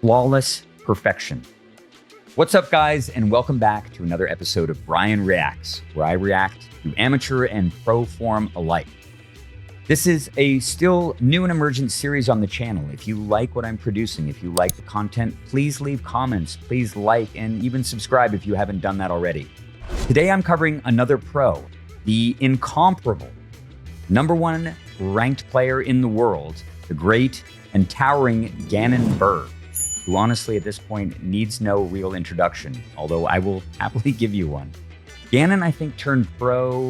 flawless perfection. What's up, guys, and welcome back to another episode of Brian Reacts, where I react to amateur and pro form alike. This is a still new and emergent series on the channel. If you like what I'm producing, if you like the content, please leave comments, please like, and even subscribe if you haven't done that already. Today, I'm covering another pro, the incomparable #1 ranked player in the world, the great and towering Gannon Buhr, who honestly at this point needs no real introduction, although I will happily give you one. Gannon, I think, turned pro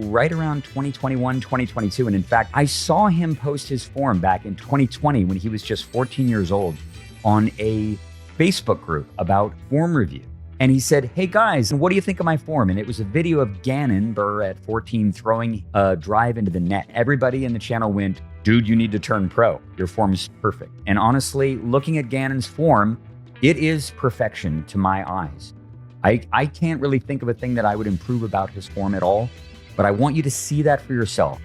right around 2021, 2022. And in fact, I saw him post his form back in 2020 when he was just 14 years old on a Facebook group about form review. And he said, "Hey guys, what do you think of my form?" And it was a video of Gannon Buhr at 14 throwing a drive into the net. Everybody in the channel went, "Dude, you need to turn pro. Your form is perfect." And honestly, looking at Gannon's form, it is perfection to my eyes. I can't really think of a thing that I would improve about his form at all, but I want you to see that for yourself.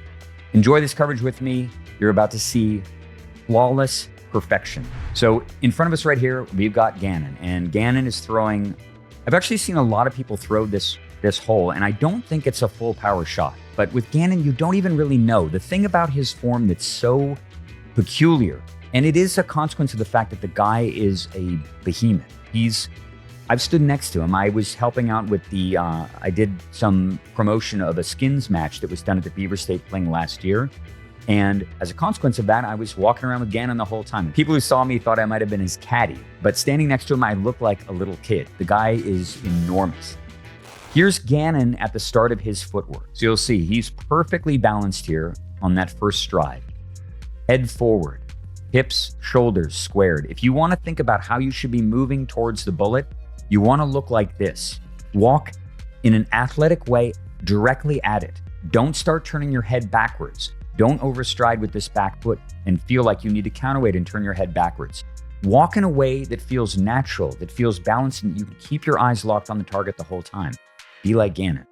Enjoy this coverage with me. You're about to see flawless perfection. So in front of us right here, we've got Gannon, and Gannon is throwing, I've actually seen a lot of people throw this hole, and I don't think it's a full power shot. But with Gannon, you don't even really know. The thing about his form that's so peculiar, and it is a consequence of the fact that the guy is a behemoth. I've stood next to him. I was helping out with I did some promotion of a skins match that was done at the Beaver State Fling last year. And as a consequence of that, I was walking around with Gannon the whole time. People who saw me thought I might have been his caddy, but standing next to him, I looked like a little kid. The guy is enormous. Here's Gannon at the start of his footwork. So you'll see he's perfectly balanced here on that first stride. Head forward, hips, shoulders squared. If you want to think about how you should be moving towards the bullet, you want to look like this. Walk in an athletic way directly at it. Don't start turning your head backwards. Don't overstride with this back foot and feel like you need to counterweight and turn your head backwards. Walk in a way that feels natural, that feels balanced, and you can keep your eyes locked on the target the whole time. Be like Gannon.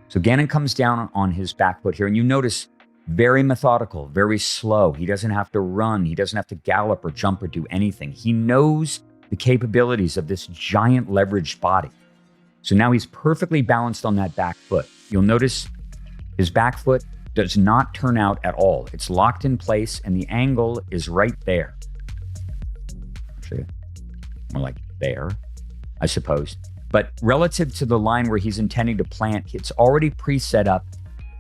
So Gannon comes down on his back foot here, and you notice very methodical, very slow. He doesn't have to run. He doesn't have to gallop or jump or do anything. He knows the capabilities of this giant leveraged body. So now he's perfectly balanced on that back foot. You'll notice his back foot does not turn out at all. It's locked in place and the angle is right there. Actually, more like there, I suppose. But relative to the line where he's intending to plant, it's already pre-set up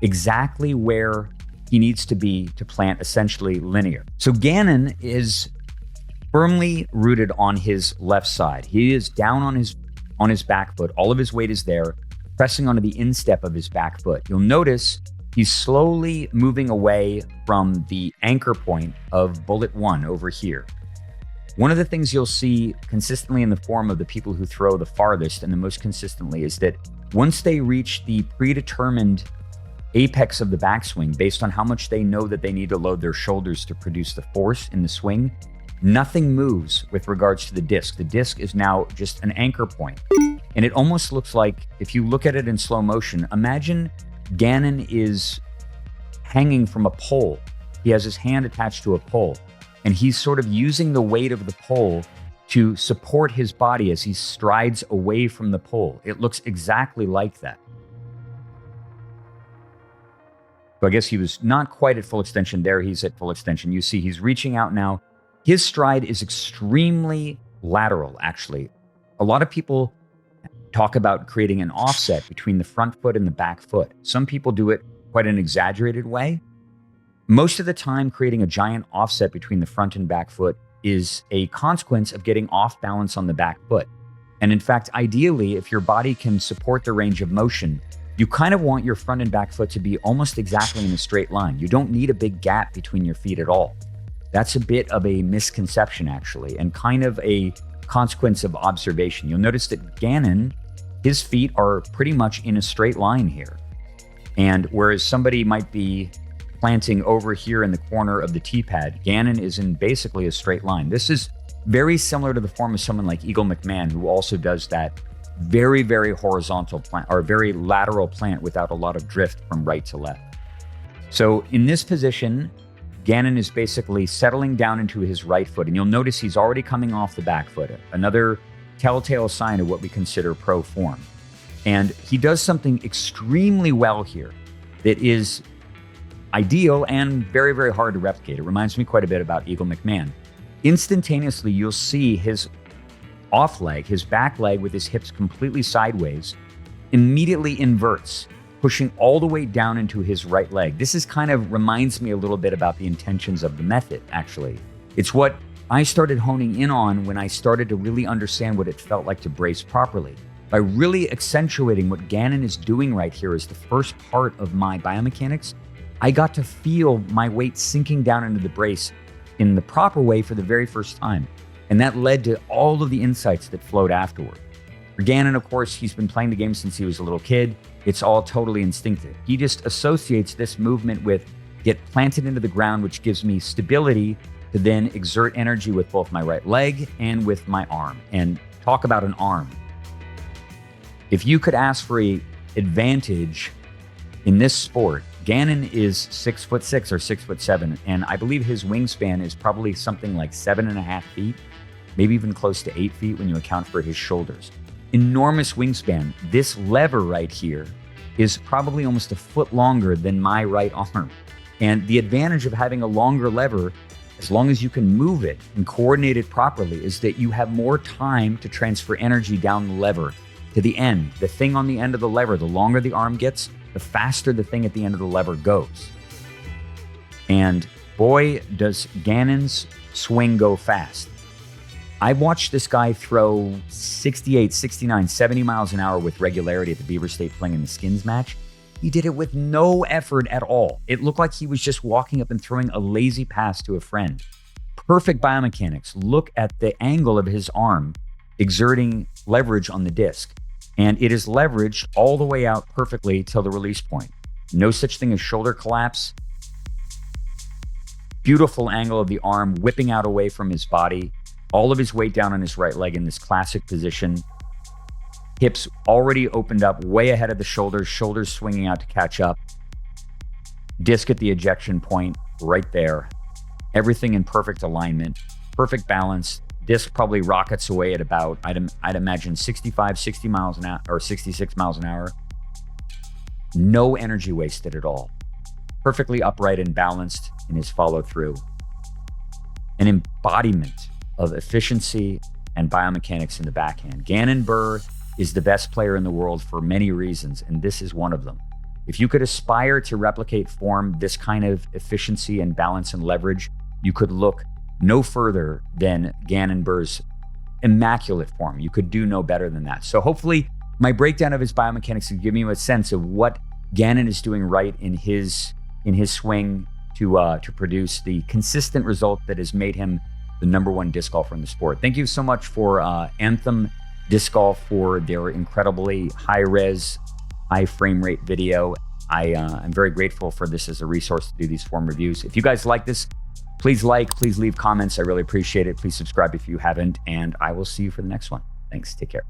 exactly where he needs to be to plant, essentially linear. So Gannon is firmly rooted on his left side. He is down on his back foot. All of his weight is there, pressing onto the instep of his back foot. You'll notice he's slowly moving away from the anchor point of bullet 1 over here. One of the things you'll see consistently in the form of the people who throw the farthest and the most consistently is that once they reach the predetermined apex of the backswing, based on how much they know that they need to load their shoulders to produce the force in the swing, nothing moves with regards to the disc. The disc is now just an anchor point. And it almost looks like, if you look at it in slow motion, imagine Gannon is hanging from a pole. He has his hand attached to a pole, and he's sort of using the weight of the pole to support his body as he strides away from the pole. It looks exactly like that. So I guess he was not quite at full extension there. He's at full extension. You see he's reaching out now. His stride is extremely lateral, actually. A lot of people talk about creating an offset between the front foot and the back foot. Some people do it quite an exaggerated way. Most of the time, creating a giant offset between the front and back foot is a consequence of getting off balance on the back foot. And in fact, ideally, if your body can support the range of motion, you kind of want your front and back foot to be almost exactly in a straight line. You don't need a big gap between your feet at all. That's a bit of a misconception, actually, and kind of a consequence of observation. You'll notice that Gannon, his feet are pretty much in a straight line here. And whereas somebody might be planting over here in the corner of the tee pad, Gannon is in basically a straight line. This is very similar to the form of someone like Eagle McMahon, who also does that very, very horizontal plant, or very lateral plant without a lot of drift from right to left. So in this position, Gannon is basically settling down into his right foot. And you'll notice he's already coming off the back foot, another telltale sign of what we consider pro form. And he does something extremely well here that is ideal and very, very hard to replicate. It reminds me quite a bit about Eagle McMahon. Instantaneously, you'll see his off leg, his back leg with his hips completely sideways, immediately inverts, pushing all the way down into his right leg. This is kind of reminds me a little bit about the intentions of the method, actually. It's what I started honing in on when I started to really understand what it felt like to brace properly. By really accentuating what Gannon is doing right here as the first part of my biomechanics, I got to feel my weight sinking down into the brace in the proper way for the very first time. And that led to all of the insights that flowed afterward. For Gannon, of course, he's been playing the game since he was a little kid. It's all totally instinctive. He just associates this movement with get planted into the ground, which gives me stability to then exert energy with both my right leg and with my arm. And talk about an arm. If you could ask for an advantage in this sport, Gannon is 6'6" or 6'7", and I believe his wingspan is probably something like 7.5 feet, maybe even close to 8 feet when you account for his shoulders. Enormous wingspan. This lever right here is probably almost a foot longer than my right arm. And the advantage of having a longer lever, as long as you can move it and coordinate it properly, is that you have more time to transfer energy down the lever to the end. The thing on the end of the lever, the longer the arm gets, the faster the thing at the end of the lever goes. And boy, does Gannon's swing go fast. I've watched this guy throw 68, 69, 70 miles an hour with regularity at the Beaver State Fling in the Skins match. He did it with no effort at all. It looked like he was just walking up and throwing a lazy pass to a friend. Perfect biomechanics. Look at the angle of his arm exerting leverage on the disc. And it is leveraged all the way out perfectly till the release point. No such thing as shoulder collapse. Beautiful angle of the arm whipping out away from his body. All of his weight down on his right leg in this classic position. Hips already opened up way ahead of the shoulders, shoulders swinging out to catch up. Disc at the ejection point right there. Everything in perfect alignment, perfect balance. Disc probably rockets away at about, I'd imagine 65, 60 miles an hour or 66 miles an hour. No energy wasted at all. Perfectly upright and balanced in his follow through. An embodiment of efficiency and biomechanics in the backhand. Gannon Buhr is the best player in the world for many reasons, and this is one of them. If you could aspire to replicate form, this kind of efficiency and balance and leverage, you could look no further than Gannon Buhr's immaculate form. You could do no better than that. So hopefully my breakdown of his biomechanics will give you a sense of what Gannon is doing right in his swing to produce the consistent result that has made him the #1 disc golfer in the sport. Thank you so much for Anthem Disc Golf for their incredibly high-res, high-frame rate video. I'm very grateful for this as a resource to do these form reviews. If you guys like this, please leave comments. I really appreciate it. Please subscribe if you haven't, and I will see you for the next one. Thanks. Take care.